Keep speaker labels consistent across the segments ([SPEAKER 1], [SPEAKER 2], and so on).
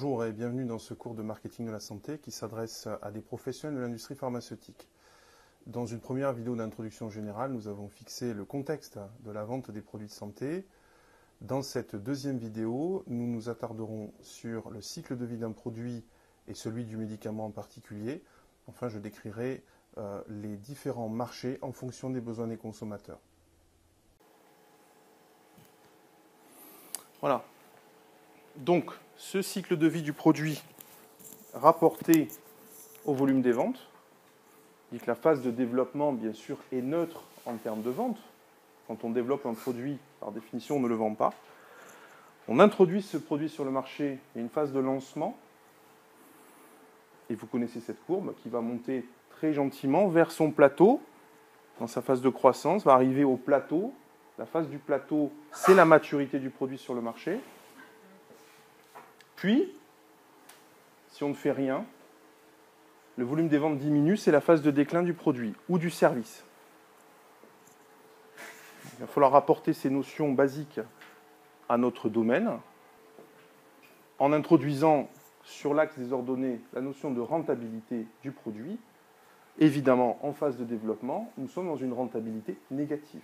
[SPEAKER 1] Bonjour et bienvenue dans ce cours de marketing de la santé qui s'adresse à des professionnels de l'industrie pharmaceutique. Dans une première vidéo d'introduction générale, nous avons fixé le contexte de la vente des produits de santé. Dans cette deuxième vidéo, nous nous attarderons sur le cycle de vie d'un produit et celui du médicament en particulier. Enfin, je décrirai les différents marchés en fonction des besoins des consommateurs. Voilà. Donc, ce cycle de vie du produit rapporté au volume des ventes, dit que la phase de développement, bien sûr, est neutre en termes de vente. Quand on développe un produit, par définition, on ne le vend pas. On introduit ce produit sur le marché, il y a une phase de lancement, et vous connaissez cette courbe qui va monter très gentiment vers son plateau, dans sa phase de croissance, va arriver au plateau. La phase du plateau, c'est la maturité du produit sur le marché. Puis, si on ne fait rien, le volume des ventes diminue, c'est la phase de déclin du produit ou du service. Il va falloir apporter ces notions basiques à notre domaine en introduisant sur l'axe des ordonnées la notion de rentabilité du produit. Évidemment, en phase de développement, nous sommes dans une rentabilité négative.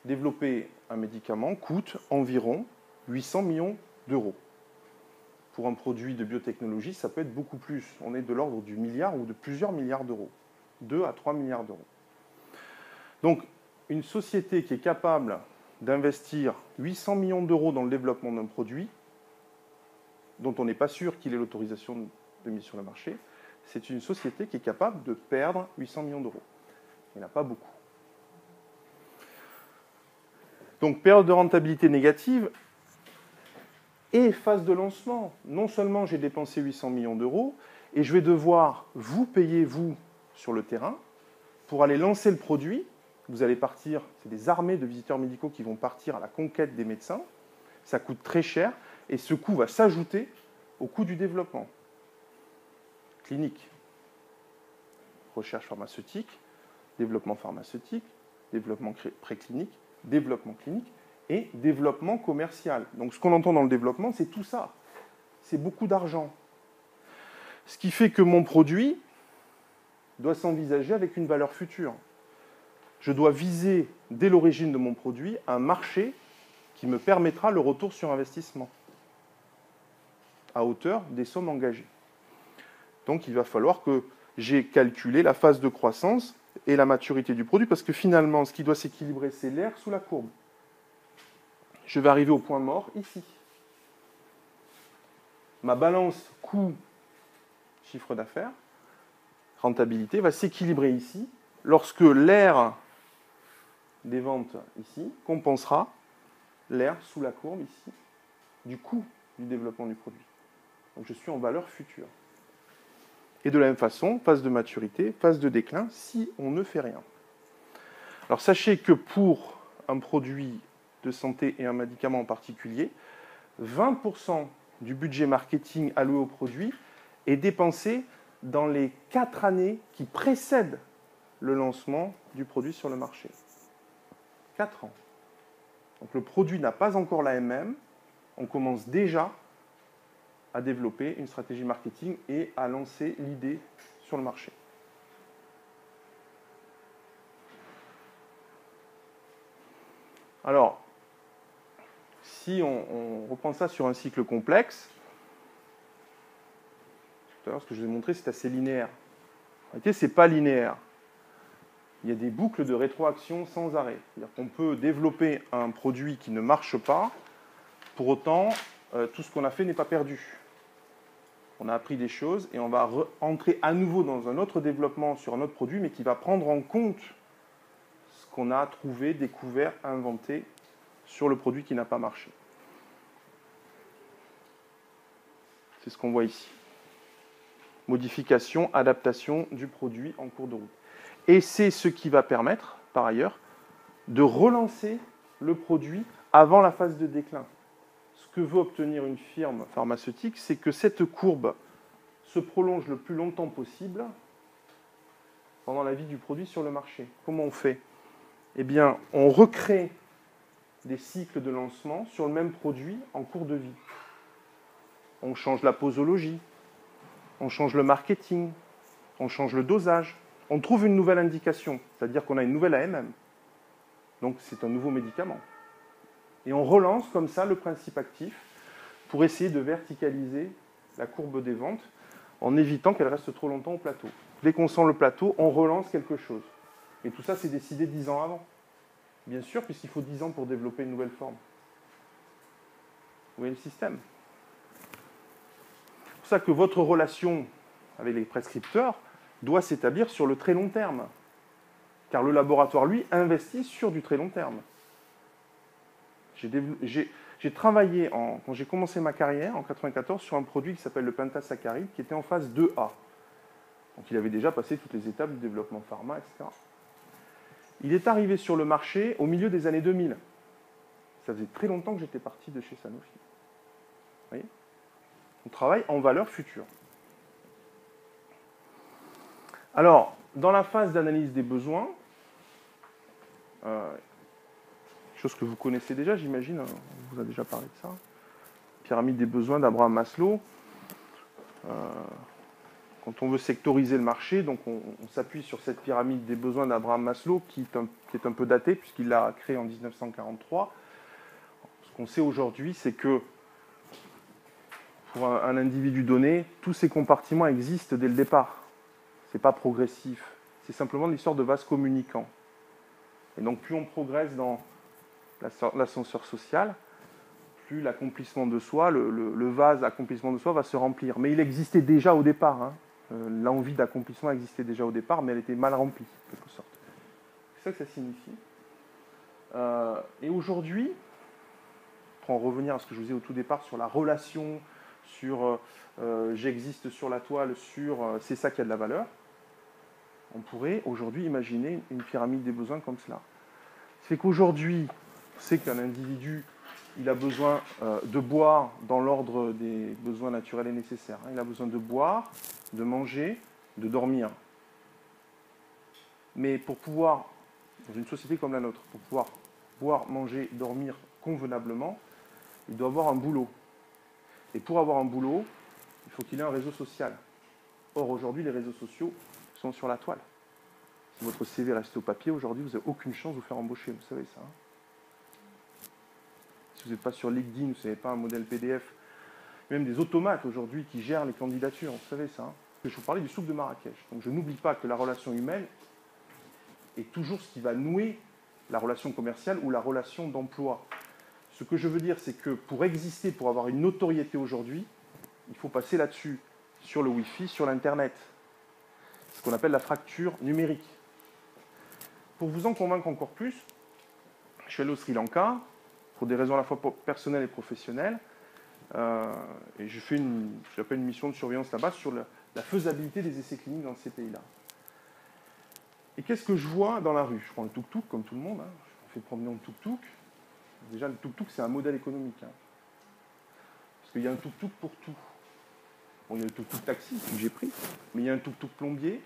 [SPEAKER 1] Développer un médicament coûte environ 800 millions d'euros. Pour un produit de biotechnologie, ça peut être beaucoup plus. On est de l'ordre du milliard ou de plusieurs milliards d'euros. 2 à 3 milliards d'euros. Donc, une société qui est capable d'investir 800 millions d'euros dans le développement d'un produit, dont on n'est pas sûr qu'il ait l'autorisation de mise sur le marché, c'est une société qui est capable de perdre 800 millions d'euros. Il n'y en a pas beaucoup. Donc, période de rentabilité négative, et phase de lancement. Non seulement j'ai dépensé 800 millions d'euros, et je vais devoir vous payer, vous, sur le terrain, pour aller lancer le produit. Vous allez partir, c'est des armées de visiteurs médicaux qui vont partir à la conquête des médecins. Ça coûte très cher, et ce coût va s'ajouter au coût du développement. Clinique, recherche pharmaceutique, développement préclinique, développement clinique, et développement commercial. Donc ce qu'on entend dans le développement, c'est tout ça. C'est beaucoup d'argent. Ce qui fait que mon produit doit s'envisager avec une valeur future. Je dois viser, dès l'origine de mon produit, un marché qui me permettra le retour sur investissement à hauteur des sommes engagées. Donc il va falloir que j'ai calculé la phase de croissance et la maturité du produit, parce que finalement, ce qui doit s'équilibrer, c'est l'air sous la courbe. Je vais arriver au point mort ici. Ma balance coût-chiffre d'affaires, rentabilité, va s'équilibrer ici, lorsque l'air des ventes ici compensera l'air sous la courbe ici du coût du développement du produit. Donc je suis en valeur future. Et de la même façon, phase de maturité, phase de déclin, si on ne fait rien. Alors sachez que pour un produit de santé et un médicament en particulier, 20% du budget marketing alloué au produit est dépensé dans les 4 années qui précèdent le lancement du produit sur le marché. 4 ans. Donc le produit n'a pas encore l'AMM, on commence déjà à développer une stratégie marketing et à lancer l'idée sur le marché. Alors, si on reprend ça sur un cycle complexe, tout à l'heure, ce que je vous ai montré, c'est assez linéaire. En réalité, ce n'est pas linéaire. Il y a des boucles de rétroaction sans arrêt. C'est-à-dire qu'on peut développer un produit qui ne marche pas, pour autant, tout ce qu'on a fait n'est pas perdu. On a appris des choses et on va entrer à nouveau dans un autre développement sur un autre produit, mais qui va prendre en compte ce qu'on a trouvé, découvert, inventé sur le produit qui n'a pas marché. C'est ce qu'on voit ici. Modification, adaptation du produit en cours de route. Et c'est ce qui va permettre, par ailleurs, de relancer le produit avant la phase de déclin. Ce que veut obtenir une firme pharmaceutique, c'est que cette courbe se prolonge le plus longtemps possible pendant la vie du produit sur le marché. Comment on fait ? Eh bien, on recrée des cycles de lancement sur le même produit en cours de vie. on change la posologie, on change le marketing, on change le dosage, on trouve une nouvelle indication, c'est-à-dire qu'on a une nouvelle AMM. Donc c'est un nouveau médicament. Et on relance comme ça le principe actif pour essayer de verticaliser la courbe des ventes en évitant qu'elle reste trop longtemps au plateau. Dès qu'on sent le plateau, on relance quelque chose. Et tout ça, c'est décidé 10 ans avant. Bien sûr, puisqu'il faut 10 ans pour développer une nouvelle forme. Vous voyez le système? C'est pour ça que votre relation avec les prescripteurs doit s'établir sur le très long terme. Car le laboratoire, lui, investit sur du très long terme. J'ai travaillé, quand j'ai commencé ma carrière, en 1994, sur un produit qui s'appelle le pentasaccharide, qui était en phase 2A. Donc il avait déjà passé toutes les étapes du développement pharma, etc. Il est arrivé sur le marché au milieu des années 2000. Ça faisait très longtemps que j'étais parti de chez Sanofi. Vous voyez? On travaille en valeur future. Alors, dans la phase d'analyse des besoins, chose que vous connaissez déjà, j'imagine, on vous a déjà parlé de ça, pyramide des besoins d'Abraham Maslow. Quand on veut sectoriser le marché, donc on s'appuie sur cette pyramide des besoins d'Abraham Maslow, qui est un peu datée, puisqu'il l'a créée en 1943. Ce qu'on sait aujourd'hui, c'est que pour un individu donné, tous ces compartiments existent dès le départ. Ce n'est pas progressif. C'est simplement l'histoire de vases communicants. Et donc, plus on progresse dans l'ascenseur social, plus l'accomplissement de soi, le vase accomplissement de soi va se remplir. Mais il existait déjà au départ. Hein. L'envie d'accomplissement existait déjà au départ, mais elle était mal remplie, en quelque sorte. C'est ça que ça signifie. Et aujourd'hui, pour en revenir à ce que je vous disais au tout départ sur la relation, sur j'existe sur la toile, sur c'est ça qui a de la valeur, on pourrait aujourd'hui imaginer une pyramide des besoins comme cela. C'est qu'aujourd'hui, on sait qu'un individu, il a besoin de boire dans l'ordre des besoins naturels et nécessaires. Il a besoin de boire, de manger, de dormir. Mais pour pouvoir, dans une société comme la nôtre, pour pouvoir boire, manger, dormir convenablement, il doit avoir un boulot. Et pour avoir un boulot, il faut qu'il ait un réseau social. Or, aujourd'hui, les réseaux sociaux sont sur la toile. Si votre CV reste au papier, aujourd'hui, vous n'avez aucune chance de vous faire embaucher. Vous savez ça. Hein? Si vous n'êtes pas sur LinkedIn, vous n'avez pas un modèle PDF, même des automates aujourd'hui qui gèrent les candidatures, vous savez ça. Hein? Je vous parlais du souk de Marrakech. Donc je n'oublie pas que la relation humaine est toujours ce qui va nouer la relation commerciale ou la relation d'emploi. Ce que je veux dire, c'est que pour exister, pour avoir une notoriété aujourd'hui, il faut passer là-dessus, sur le Wi-Fi, sur l'Internet. Ce qu'on appelle la fracture numérique. Pour vous en convaincre encore plus, je suis allé au Sri Lanka, pour des raisons à la fois personnelles et professionnelles, et j'appelle une mission de surveillance là-bas sur la faisabilité des essais cliniques dans ces pays-là. Et qu'est-ce que je vois dans la rue? Je prends le tuk-tuk, comme tout le monde, hein. Je me fais promener en tuk-tuk. Déjà, le tuk-tuk, c'est un modèle économique. Hein. Parce qu'il y a un tuk-tuk pour tout. Bon, il y a le tuk-tuk taxi que j'ai pris, mais il y a un tuk-tuk plombier,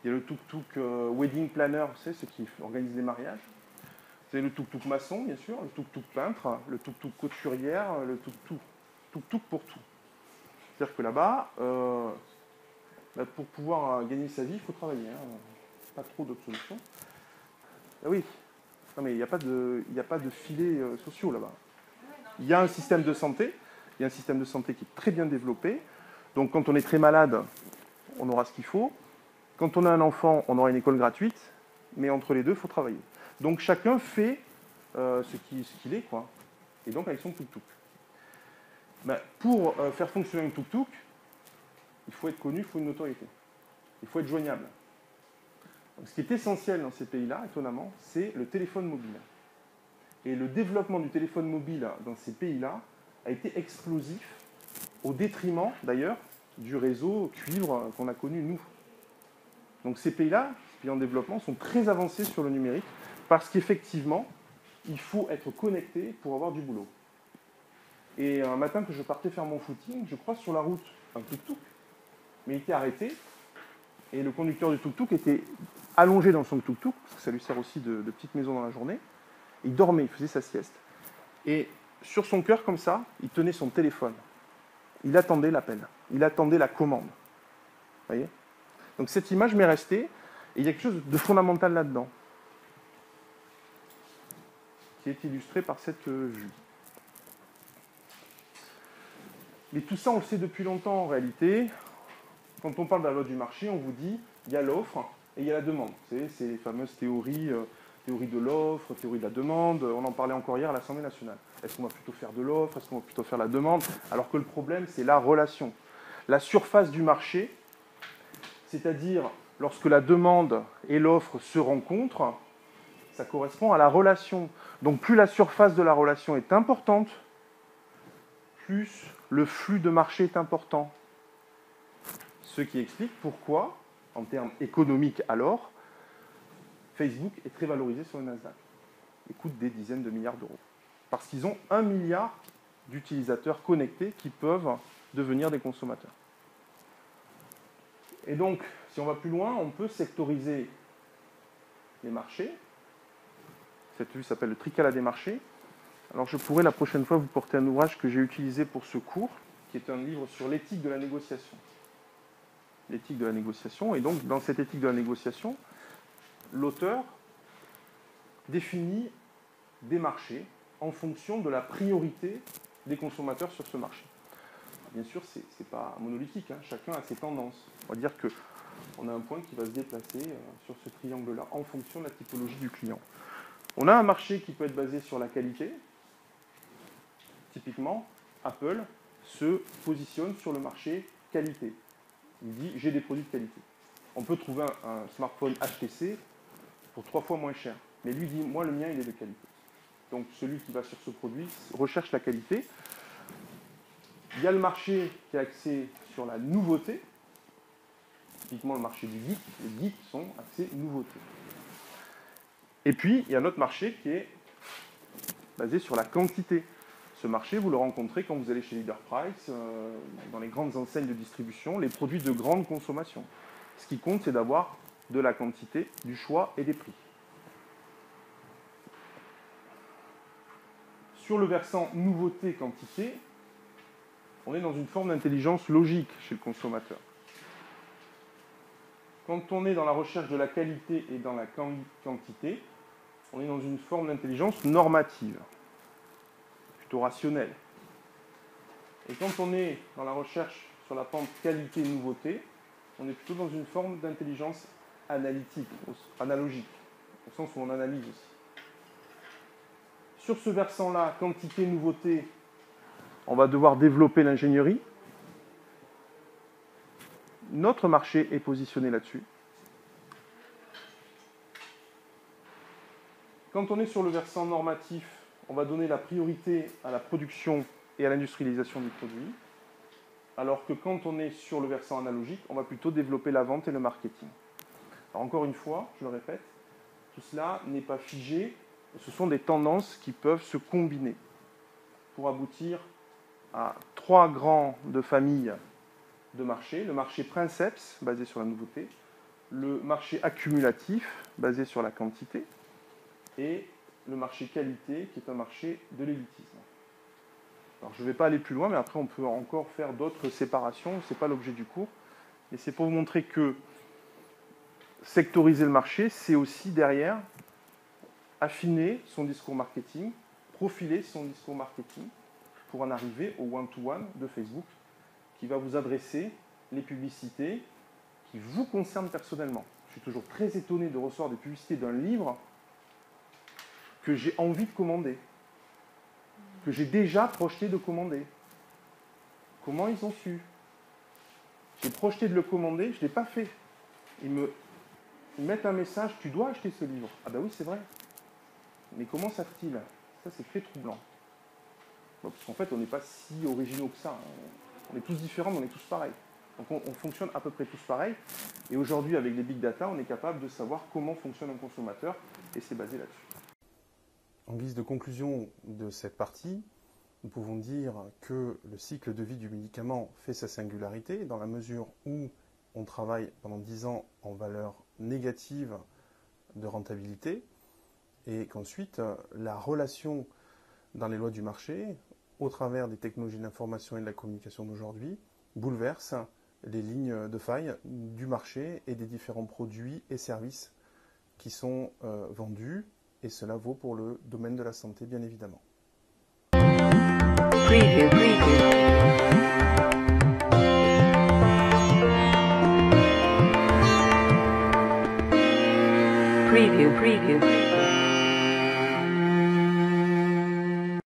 [SPEAKER 1] il y a le tuk-tuk wedding planner, vous savez, ceux qui organisent les mariages. Vous avez le tuk-tuk maçon, bien sûr, le tuk-tuk peintre, le tuk-tuk couturière, le tuk-tuk pour tout. C'est-à-dire que là-bas, pour pouvoir gagner sa vie, il faut travailler. Hein. Pas trop d'autres solutions. Ah oui, non, mais il n'y a pas de filets sociaux là-bas. Il y a un système de santé, qui est très bien développé. Donc quand on est très malade, on aura ce qu'il faut. Quand on a un enfant, on aura une école gratuite. Mais entre les deux, il faut travailler. Donc chacun fait ce qu'il est, quoi. Et donc avec son tuk-tuk. Ben, pour faire fonctionner un tuk-tuk, il faut être connu, il faut une notoriété. Il faut être joignable. Donc, ce qui est essentiel dans ces pays-là, étonnamment, c'est le téléphone mobile. Et le développement du téléphone mobile dans ces pays-là a été explosif, au détriment, d'ailleurs, du réseau cuivre qu'on a connu, nous. Donc ces pays-là, ces pays en développement, sont très avancés sur le numérique, parce qu'effectivement, il faut être connecté pour avoir du boulot. Et un matin que je partais faire mon footing, je croise sur la route un tuk-tuk, mais il était arrêté, et le conducteur du tuk-tuk était allongé dans son tuk-tuk, parce que ça lui sert aussi de petite maison dans la journée. Il dormait, il faisait sa sieste. Et sur son cœur, comme ça, il tenait son téléphone. Il attendait l'appel, il attendait la commande. Vous voyez? Donc cette image m'est restée, et il y a quelque chose de fondamental là-dedans, qui est illustré par cette vue. Mais tout ça, on le sait depuis longtemps en réalité. Quand on parle de la loi du marché, on vous dit il y a l'offre et il y a la demande. Vous savez, c'est les fameuses théories, théorie de l'offre, théorie de la demande. On en parlait encore hier à l'Assemblée nationale. Est-ce qu'on va plutôt faire de l'offre? Est-ce qu'on va plutôt faire la demande? Alors que le problème, c'est la relation. La surface du marché, c'est-à-dire lorsque la demande et l'offre se rencontrent, ça correspond à la relation. Donc plus la surface de la relation est importante, plus le flux de marché est important. Ce qui explique pourquoi, en termes économiques alors, Facebook est très valorisé sur le Nasdaq et coûte des dizaines de milliards d'euros. Parce qu'ils ont 1 milliard d'utilisateurs connectés qui peuvent devenir des consommateurs. Et donc, si on va plus loin, on peut sectoriser les marchés. Cette vue s'appelle le tricala des marchés. Alors je pourrais la prochaine fois vous porter un ouvrage que j'ai utilisé pour ce cours, qui est un livre sur l'éthique de la négociation. L'éthique de la négociation. Et donc, dans cette éthique de la négociation, l'auteur définit des marchés en fonction de la priorité des consommateurs sur ce marché. Bien sûr, ce n'est pas monolithique, hein. Chacun a ses tendances. On va dire qu'on a un point qui va se déplacer sur ce triangle-là en fonction de la typologie du client. On a un marché qui peut être basé sur la qualité. Typiquement, Apple se positionne sur le marché qualité. Il dit « j'ai des produits de qualité ». On peut trouver un smartphone HTC pour 3 fois moins cher. Mais lui dit « moi, le mien, il est de qualité ». Donc, celui qui va sur ce produit recherche la qualité. Il y a le marché qui est axé sur la nouveauté. Typiquement, le marché du geek. Les geeks sont axés nouveauté. Et puis, il y a un autre marché qui est basé sur la quantité. Ce marché, vous le rencontrez quand vous allez chez Leader Price, dans les grandes enseignes de distribution, les produits de grande consommation. Ce qui compte, c'est d'avoir de la quantité, du choix et des prix. Sur le versant nouveauté-quantité, on est dans une forme d'intelligence logique chez le consommateur. Quand on est dans la recherche de la qualité et dans la quantité, on est dans une forme d'intelligence normative, plutôt rationnelle. Et quand on est dans la recherche sur la pente qualité-nouveauté, on est plutôt dans une forme d'intelligence analytique, analogique, au sens où on analyse aussi. Sur ce versant-là, quantité-nouveauté, on va devoir développer l'ingénierie. Notre marché est positionné là-dessus. Quand on est sur le versant normatif, on va donner la priorité à la production et à l'industrialisation du produit, alors que quand on est sur le versant analogique, on va plutôt développer la vente et le marketing. Alors encore une fois, je le répète, tout cela n'est pas figé, ce sont des tendances qui peuvent se combiner pour aboutir à 3 grandes familles de marchés. Le marché princeps, basé sur la nouveauté, le marché accumulatif, basé sur la quantité, et le marché qualité, qui est un marché de l'élitisme. Alors je ne vais pas aller plus loin, mais après on peut encore faire d'autres séparations, ce n'est pas l'objet du cours. Et c'est pour vous montrer que sectoriser le marché, c'est aussi derrière affiner son discours marketing, profiler son discours marketing pour en arriver au one-to-one de Facebook qui va vous adresser les publicités qui vous concernent personnellement. Je suis toujours très étonné de recevoir des publicités d'un livre que j'ai envie de commander, que j'ai déjà projeté de commander. Comment ils ont su? J'ai projeté de le commander, je ne l'ai pas fait. Ils mettent un message, tu dois acheter ce livre. Ah ben oui, c'est vrai. Mais comment savent-ils? Ça, c'est très troublant. Bon, parce qu'en fait, on n'est pas si originaux que ça. On est tous différents, mais on est tous pareils. Donc on fonctionne à peu près tous pareils. Et aujourd'hui, avec les big data, on est capable de savoir comment fonctionne un consommateur, et c'est basé là-dessus. En guise de conclusion de cette partie, nous pouvons dire que le cycle de vie du médicament fait sa singularité dans la mesure où on travaille pendant 10 ans en valeur négative de rentabilité et qu'ensuite la relation dans les lois du marché au travers des technologies de l'information et de la communication d'aujourd'hui, bouleverse les lignes de faille du marché et des différents produits et services qui sont vendus, et cela vaut pour le domaine de la santé, bien évidemment.
[SPEAKER 2] Preview. Preview.